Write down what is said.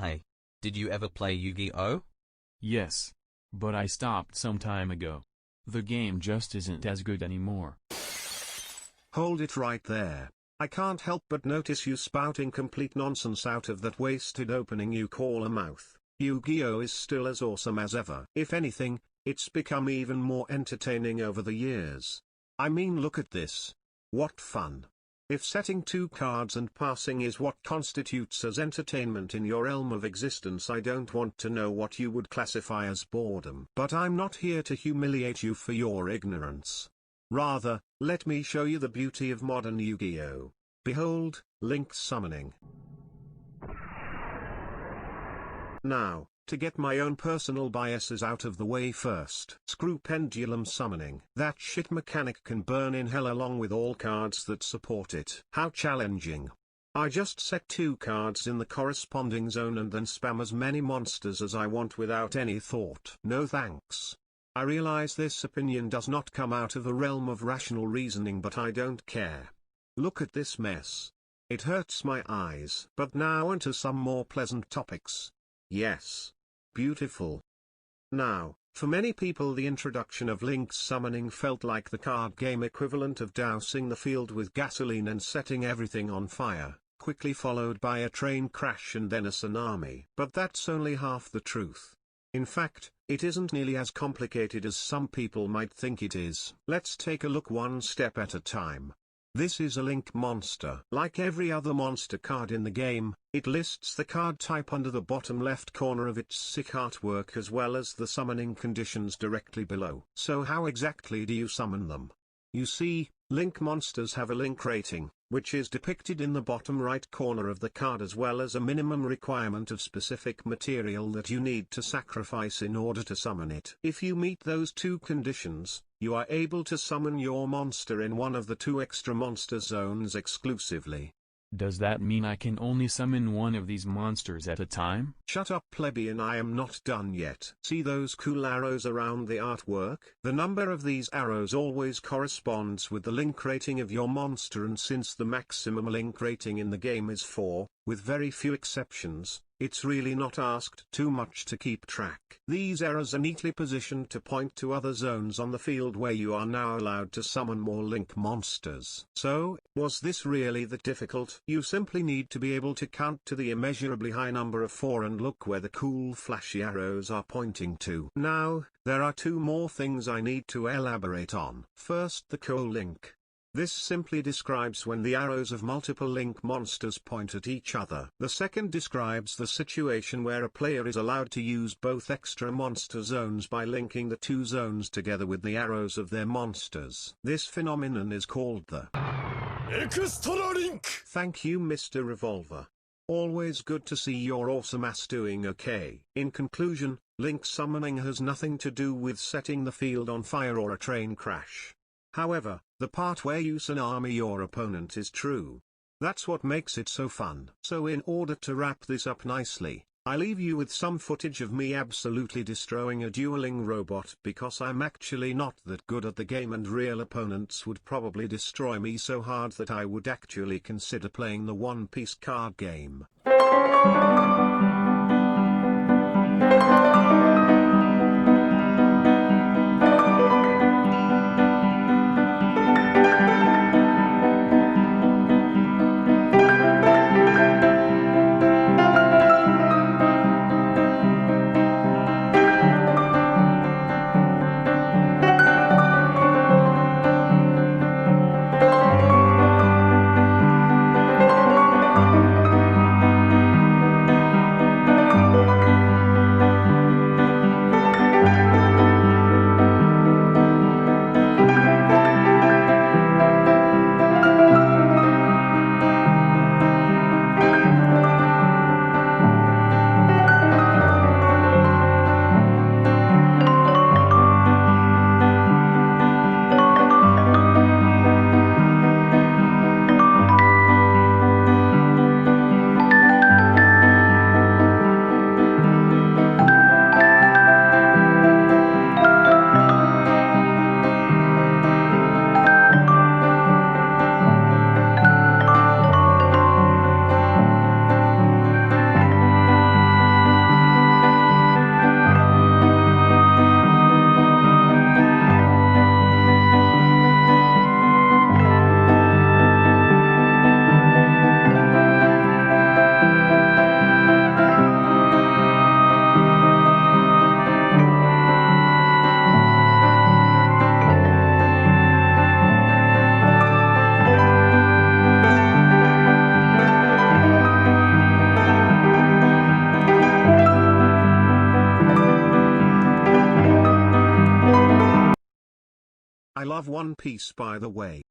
Hey, did you ever play Yu-Gi-Oh? Yes. But I stopped some time ago. The game just isn't as good anymore. Hold it right there. I can't help but notice you spouting complete nonsense out of that wasted opening you call a mouth. Yu-Gi-Oh is still as awesome as ever. If anything, it's become even more entertaining over the years. I mean, look at this. What fun. If setting 2 cards and passing is what constitutes as entertainment in your realm of existence, I don't want to know what you would classify as boredom. But I'm not here to humiliate you for your ignorance. Rather, let me show you the beauty of modern Yu-Gi-Oh! Behold, Link's summoning. Now, to get my own personal biases out of the way first. Screw pendulum summoning. That shit mechanic can burn in hell along with all cards that support it. How challenging. I just set 2 cards in the corresponding zone and then spam as many monsters as I want without any thought. No thanks. I realize this opinion does not come out of the realm of rational reasoning, but I don't care. Look at this mess. It hurts my eyes. But now onto some more pleasant topics. Yes. Beautiful. Now, for many people the introduction of Link's summoning felt like the card game equivalent of dousing the field with gasoline and setting everything on fire, quickly followed by a train crash and then a tsunami. But that's only half the truth. In fact, it isn't nearly as complicated as some people might think it is. Let's take a look one step at a time. This is a Link monster. Like every other monster card in the game, it lists the card type under the bottom left corner of its sick artwork as well as the summoning conditions directly below. So how exactly do you summon them? You see, Link monsters have a Link rating, which is depicted in the bottom right corner of the card, as well as a minimum requirement of specific material that you need to sacrifice in order to summon it. If you meet those 2 conditions, you are able to summon your monster in one of the 2 extra monster zones exclusively. Does that mean I can only summon one of these monsters at a time? Shut up, plebeian, I am not done yet. See those cool arrows around the artwork? The number of these arrows always corresponds with the Link rating of your monster, and since the maximum Link rating in the game is 4, with very few exceptions, it's really not asked too much to keep track. These arrows are neatly positioned to point to other zones on the field where you are now allowed to summon more Link monsters. So, was this really that difficult? You simply need to be able to count to the immeasurably high number of 4 and look where the cool flashy arrows are pointing to. Now, there are 2 more things I need to elaborate on. First, the co-link. This simply describes when the arrows of multiple Link monsters point at each other. The second describes the situation where a player is allowed to use both extra monster zones by linking the 2 zones together with the arrows of their monsters. This phenomenon is called the Extra Link. Thank you, Mr. Revolver. Always good to see your awesome ass doing okay. In conclusion, Link summoning has nothing to do with setting the field on fire or a train crash. However, the part where you tsunami your opponent is true. That's what makes it so fun. So in order to wrap this up nicely, I leave you with some footage of me absolutely destroying a dueling robot, because I'm actually not that good at the game and real opponents would probably destroy me so hard that I would actually consider playing the One Piece card game. I love One Piece by the way.